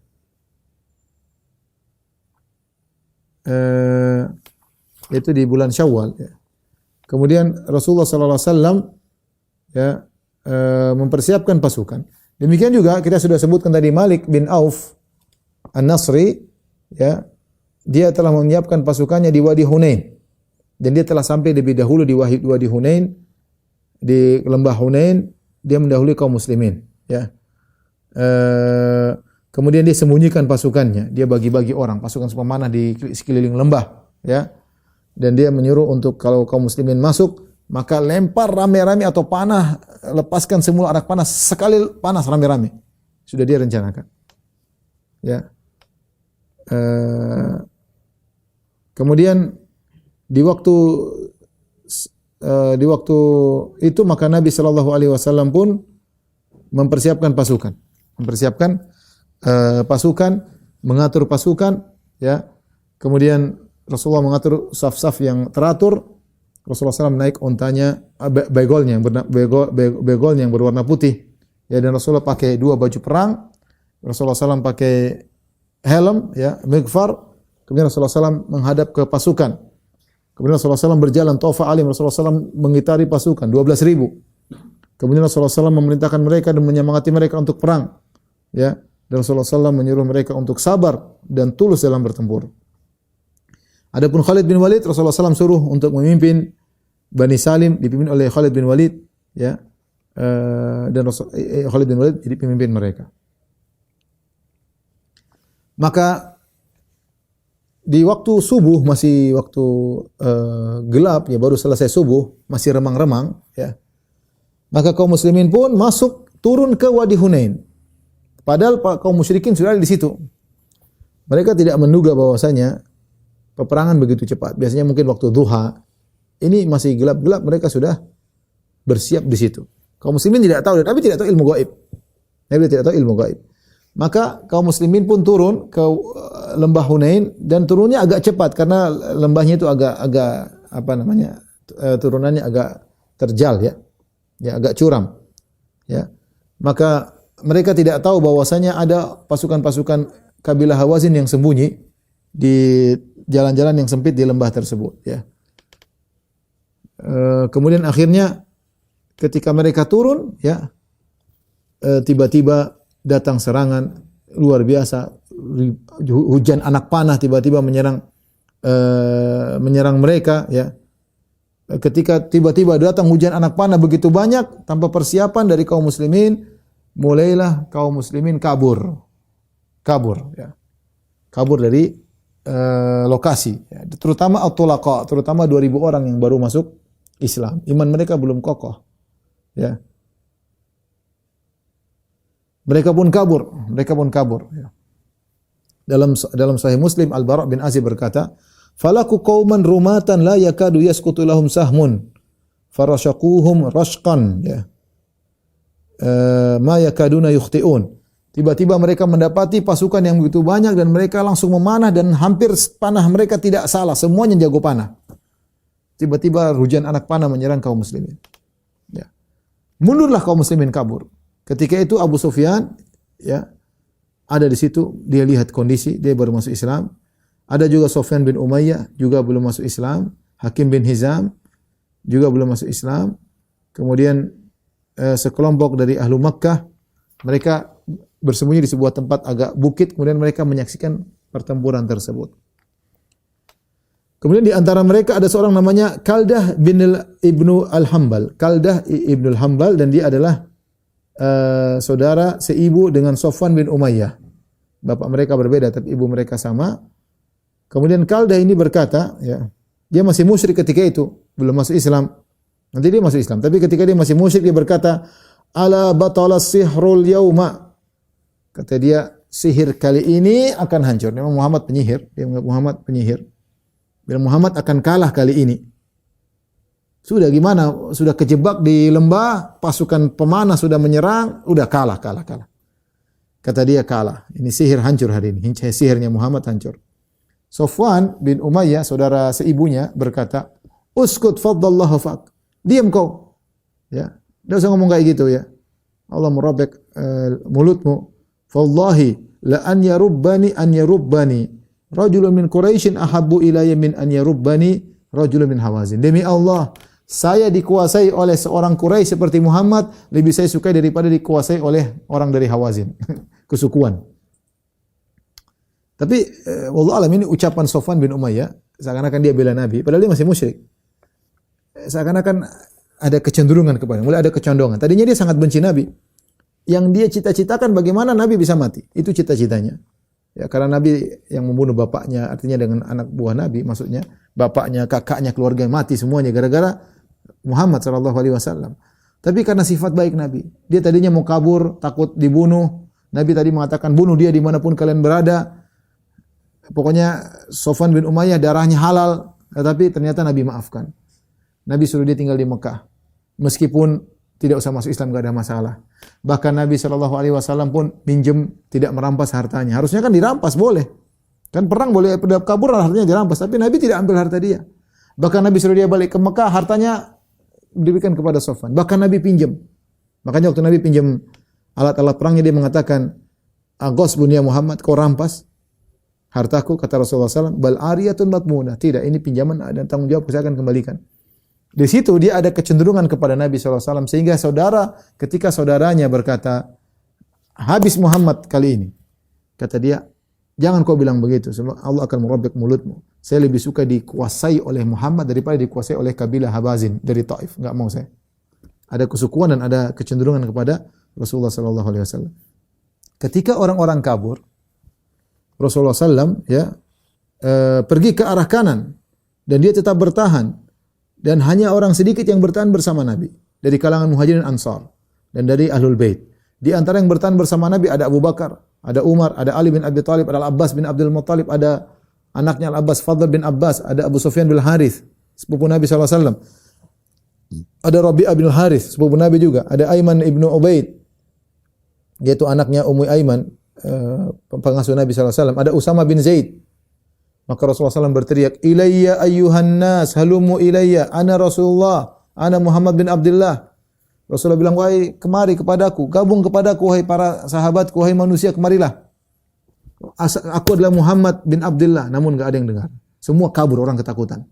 Itu di bulan Syawal, ya. Kemudian Rasulullah SAW ya, mempersiapkan pasukan. Demikian juga kita sudah sebutkan tadi Malik bin Auf An-Nasri, ya, dia telah menyiapkan pasukannya di Wadi Hunain. Dan dia telah sampai lebih dahulu di Wadi Hunain, di lembah Hunain, dia mendahului kaum muslimin, ya. Kemudian dia sembunyikan pasukannya, dia bagi-bagi orang, pasukan pemanah di sekeliling lembah, ya. Dan dia menyuruh untuk kalau kaum muslimin masuk, maka lempar rame-rame atau panah, lepaskan semua anak panah, sekali panas rame-rame. Sudah dia rencanakan. Ya. Kemudian di waktu itu maka Nabi Shallallahu Alaihi Wasallam pun mempersiapkan pasukan, mengatur pasukan ya. Kemudian Rasulullah mengatur saf-saf yang teratur. Rasulullah SAW naik ontanya, begolnya yang berwarna putih. Ya, dan Rasulullah pakai 2 baju perang. Rasulullah SAW pakai helm, ya, mighfar. Kemudian Rasulullah SAW menghadap ke pasukan. Kemudian Rasulullah SAW berjalan tawaf alim. Rasulullah SAW mengitari pasukan 12.000. Kemudian Rasulullah SAW memerintahkan mereka dan menyemangati mereka untuk perang. Ya, dan Rasulullah SAW menyuruh mereka untuk sabar dan tulus dalam bertempur. Adapun Khalid bin Walid, Rasulullah SAW suruh untuk memimpin Bani Salim, dipimpin oleh Khalid bin Walid, ya, dan Khalid bin Walid jadi pemimpin mereka. Maka di waktu subuh, masih waktu gelap, ya baru selesai subuh, masih remang-remang, ya. Maka kaum muslimin pun turun ke Wadi Hunain. Padahal kaum musyrikin sudah ada di situ. Mereka tidak menduga bahwasanya peperangan begitu cepat. Biasanya mungkin waktu duha. Ini masih gelap-gelap, mereka sudah bersiap di situ. Kaum muslimin tidak tahu, Nabi tidak tahu ilmu gaib. Nabi tidak tahu ilmu gaib. Maka kaum muslimin pun turun ke lembah Hunain, dan turunnya agak cepat karena lembahnya itu agak apa namanya? Turunannya agak terjal, ya. Ya, agak curam. Ya. Maka mereka tidak tahu bahwasanya ada pasukan-pasukan kabilah Hawazin yang sembunyi di jalan-jalan yang sempit di lembah tersebut, ya. Kemudian akhirnya ketika mereka turun, ya, tiba-tiba datang serangan luar biasa, hujan anak panah tiba-tiba menyerang mereka, ya. Ketika tiba-tiba datang hujan anak panah begitu banyak tanpa persiapan dari kaum muslimin, mulailah kaum muslimin kabur, ya. Kabur dari lokasi, ya. Terutama at-tulaqa, terutama 2.000 orang yang baru masuk Islam. Iman mereka belum kokoh, ya. Mereka pun kabur, ya. Dalam Sahih Muslim, Al-Bara' bin Azib berkata, "Falaku qauman rumatan la yakadu yasqutu lahum sahmun, farashaquhum rashqan, ya. Ma yakaduna yukhti'un." Tiba-tiba mereka mendapati pasukan yang begitu banyak dan mereka langsung memanah dan hampir panah mereka tidak salah, semuanya jago panah. Tiba-tiba hujan anak panah menyerang kaum muslimin. Ya. Mundurlah kaum muslimin, kabur. Ketika itu Abu Sufyan, ya, ada di situ, dia lihat kondisi, dia baru masuk Islam. Ada juga Sufyan bin Umayyah, juga belum masuk Islam. Hakim bin Hizam, juga belum masuk Islam. Kemudian sekelompok dari ahlu Makkah, mereka bersembunyi di sebuah tempat agak bukit, kemudian mereka menyaksikan pertempuran tersebut. Kemudian di antara mereka ada seorang namanya Kaldah bin Ibnu Al-Hambal. Kaldah Ibnu Al-Hambal, dan dia adalah saudara seibu dengan Sofwan bin Umayyah. Bapak mereka berbeda tapi ibu mereka sama. Kemudian Kaldah ini berkata, ya, dia masih musyrik ketika itu, belum masuk Islam. Nanti dia masuk Islam, tapi ketika dia masih musyrik dia berkata, "Ala batala sihrul yauma." Kata dia, sihir kali ini akan hancur. Memang Muhammad penyihir, dia menganggap Muhammad penyihir. Bila Muhammad akan kalah kali ini. Sudah gimana? Sudah kejebak di lembah, pasukan pemanah sudah menyerang, udah kalah. Kata dia kalah. Ini sihir hancur hari ini. Sihirnya Muhammad hancur. Sofwan bin Umayyah, saudara seibunya, berkata, "Uskut faddallahu fak." Diam kau. Ya, enggak usah ngomong kayak gitu, ya. Allah merobek mulutmu. Fallahi la an yarubbani rajulun min Quraisyin ahabbu ilayya min an yarubbani rajulun min Hawazin. Demi Allah, saya dikuasai oleh seorang Quraisy seperti Muhammad lebih saya sukai daripada dikuasai oleh orang dari Hawazin. Kesukuan. Tapi wallahu alam, ini ucapan Sofwan bin Umayyah, seakan-akan dia bela Nabi padahal dia masih musyrik. Seakan-akan ada kecenderungan kepada, mulai ada kecondongan. Tadinya dia sangat benci Nabi. Yang dia cita-citakan bagaimana Nabi bisa mati. Itu cita-citanya. Ya, karena Nabi yang membunuh bapaknya, artinya dengan anak buah Nabi, maksudnya bapaknya, kakaknya, keluarga mati semuanya gara-gara Muhammad SAW. Tapi karena sifat baik Nabi, dia tadinya mau kabur, takut dibunuh. Nabi tadi mengatakan, bunuh dia dimanapun kalian berada. Pokoknya Sofwan bin Umayyah darahnya halal, tetapi ternyata Nabi maafkan. Nabi suruh dia tinggal di Mekah. Meskipun tidak usah masuk Islam, enggak ada masalah. Bahkan Nabi SAW pun minjem, tidak merampas hartanya. Harusnya kan dirampas, boleh. Kan perang boleh kabur, hartanya dirampas, tapi Nabi tidak ambil harta dia. Bahkan Nabi suruh dia balik ke Mekah, hartanya diberikan kepada Safwan. Bahkan Nabi pinjam. Makanya waktu Nabi pinjam alat-alat perangnya, dia mengatakan, "Aghasbun ya Muhammad, kau rampas hartaku," kata Rasulullah SAW, "Bal ariyatun matmunah." Tidak, ini pinjaman dan tanggung jawab, saya akan kembalikan. Di situ dia ada kecenderungan kepada Nabi SAW, sehingga ketika saudaranya berkata, "Habis Muhammad kali ini," kata dia, "Jangan kau bilang begitu, sebab Allah akan merobek mulutmu. Saya lebih suka dikuasai oleh Muhammad daripada dikuasai oleh kabilah Hawazin dari Taif. Enggak mau saya." Ada kesukuan dan ada kecenderungan kepada Rasulullah SAW. Ketika orang-orang kabur, Rasulullah SAW pergi ke arah kanan dan dia tetap bertahan, dan hanya orang sedikit yang bertahan bersama Nabi dari kalangan Muhajirin Ansar dan dari Ahlul Bait. Di antara yang bertahan bersama Nabi ada Abu Bakar, ada Umar, ada Ali bin Abi Thalib, ada Al-Abbas bin Abdul Muttalib, ada anaknya Al-Abbas Fadl bin Abbas, ada Abu Sufyan bin Harith, sepupu Nabi SAW. Ada Rabi'ah bin Harith, sepupu Nabi juga. Ada Aiman ibnu Ubaid, yaitu anaknya Ummu Aiman, pengasuh Nabi SAW. Ada Usama bin Zaid. Maka Rasulullah SAW berteriak, "Ilayya ayyuhan nas, halumu ilayya, ana Rasulullah, ana Muhammad bin Abdullah." Rasulullah bilang, "Wahai, kemari kepadaku, gabung kepadaku, wahai para sahabatku, wahai manusia, kemarilah. Aku adalah Muhammad bin Abdullah." Namun enggak ada yang dengar. Semua kabur, orang ketakutan.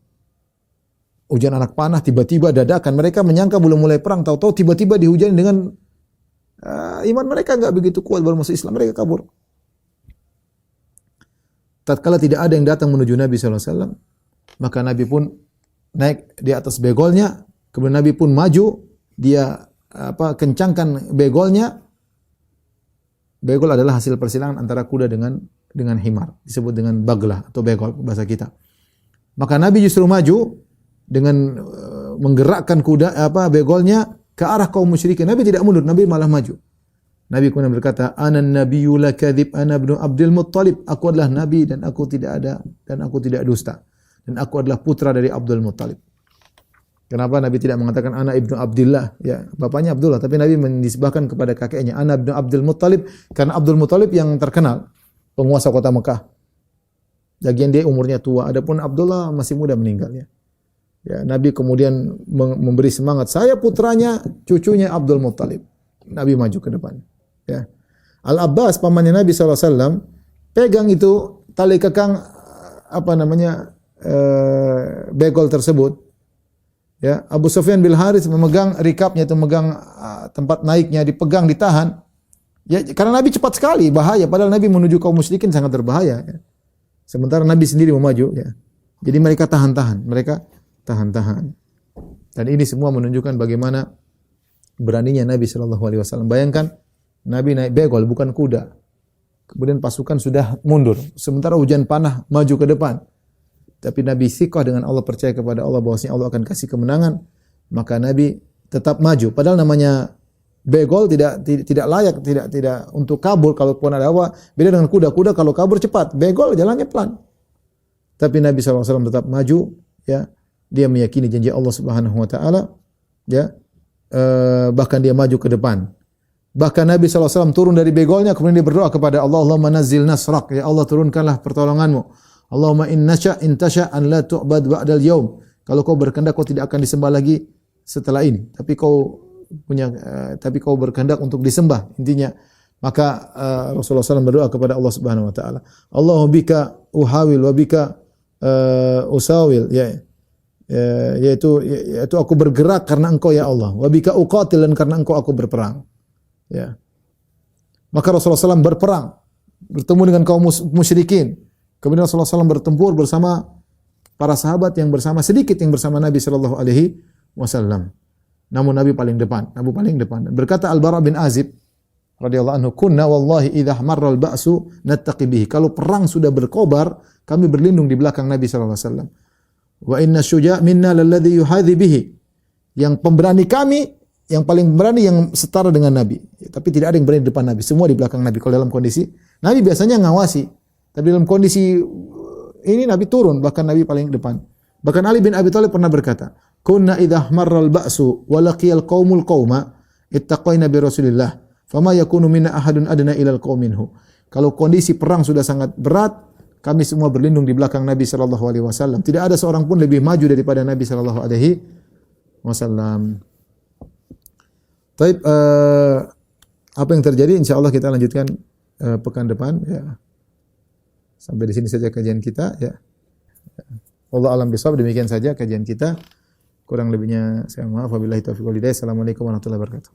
Hujan anak panah, tiba-tiba dadakan. Mereka menyangka belum mulai perang, tahu-tahu tiba-tiba dihujani dengan iman mereka enggak begitu kuat baru masuk Islam, mereka kabur. Tatkala tidak ada yang datang menuju Nabi SAW, maka Nabi pun naik di atas begolnya, kemudian Nabi pun maju, dia kencangkan begolnya. Begol adalah hasil persilangan antara kuda dengan himar, disebut dengan baglah atau begol bahasa kita. Maka Nabi justru maju dengan menggerakkan begolnya ke arah kaum musyrikin. Nabi tidak mundur, Nabi malah maju. Nabi kemudian berkata, "Ana nabiyyu la kadzib, ana ibnu Abdul Muttalib." Aku adalah nabi dan aku tidak dusta. Dan aku adalah putra dari Abdul Muttalib. Kenapa Nabi tidak mengatakan ana ibnu Abdullah? Ya, bapaknya Abdullah, tapi Nabi menisbahkan kepada kakeknya ana ibnu Abdul Muttalib karena Abdul Muttalib yang terkenal penguasa kota Mekah. Lagian dia umurnya tua, adapun Abdullah masih muda meninggalnya. Ya, Nabi kemudian memberi semangat, "Saya putranya, cucunya Abdul Muttalib." Nabi maju ke depan. Ya. Al-Abbas pamannya Nabi SAW pegang itu tali kekang begol tersebut. Ya, Abu Sufyan bin Harith memegang rikapnya, itu memegang tempat naiknya, dipegang, ditahan. Ya, karena Nabi cepat sekali, bahaya. Padahal Nabi menuju kaum musyrikin sangat berbahaya. Ya. Sementara Nabi sendiri mau maju. Ya. Jadi mereka tahan-tahan. Dan ini semua menunjukkan bagaimana beraninya Nabi SAW. Bayangkan Nabi naik begol, bukan kuda. Kemudian pasukan sudah mundur. Sementara hujan panah maju ke depan. Tapi Nabi thiqah dengan Allah, percaya kepada Allah bahwasanya Allah akan kasih kemenangan. Maka Nabi tetap maju. Padahal namanya begol tidak layak, tidak untuk kabur. Kalaupun ada apa, beda dengan kuda. Kuda kalau kabur cepat, begol jalannya pelan. Tapi Nabi SAW tetap maju. Ya, dia meyakini janji Allah Subhanahu Wa Taala. Ya, bahkan dia maju ke depan. Bahkan Nabi SAW turun dari begolnya, kemudian dia berdoa kepada Allah, "Allahumma nazzil nasrak." Ya Allah, turunkanlah pertolonganmu. "Allahumma intasha an la tu'bad ba'dal yaum." Kalau kau berkehendak kau tidak akan disembah lagi setelah ini. Tapi kau berkehendak untuk disembah. Intinya, maka Rasulullah SAW berdoa kepada Allah Subhanahu Wa Taala, "Allahumma bika uhawil wa bika usawil." Yaitu aku bergerak karena Engkau ya Allah. Wa bika uqatil, dan karena Engkau aku berperang. Ya. Maka Rasulullah SAW berperang, bertemu dengan kaum musyrikin. Kemudian Rasulullah SAW bertempur bersama para sahabat yang sedikit yang bersama Nabi Shallallahu Alaihi Wasallam. Namun Nabi paling depan. Dan berkata Al-Bara bin Azib radhiyallahu anhu, "Kunna wallahi idza marra al-ba'su nattaqi bihi." Kalau perang sudah berkobar, kami berlindung di belakang Nabi Shallallahu Alaihi Wasallam. "Wa inna syuja' minna lalladhi yuhadhi bihi." Yang pemberani kami, yang paling berani yang setara dengan Nabi. Tapi tidak ada yang berani di depan Nabi, semua di belakang Nabi. Kalau dalam kondisi Nabi biasanya ngawasi, tapi dalam kondisi ini Nabi turun, bahkan Nabi paling depan. Bahkan Ali bin Abi Thalib pernah berkata, "Kunna idza marral ba'su wa laqiyal qaumul qauma ittaqaina bi Rasulillah, fama yakunu minna ahadun adna ilal qaum minhu." Kalau kondisi perang sudah sangat berat, Kami semua berlindung di belakang Nabi sallallahu alaihi wasallam. Tidak ada seorang pun lebih maju daripada Nabi sallallahu alaihi wasallam. Baik, apa yang terjadi insyaallah kita lanjutkan pekan depan ya. Sampai di sini saja kajian kita ya. Wallahu alam bisawab, demikian saja kajian kita. Kurang lebihnya saya mohon. Wabillahi taufiq wal hidayah. Assalamualaikum warahmatullahi wabarakatuh.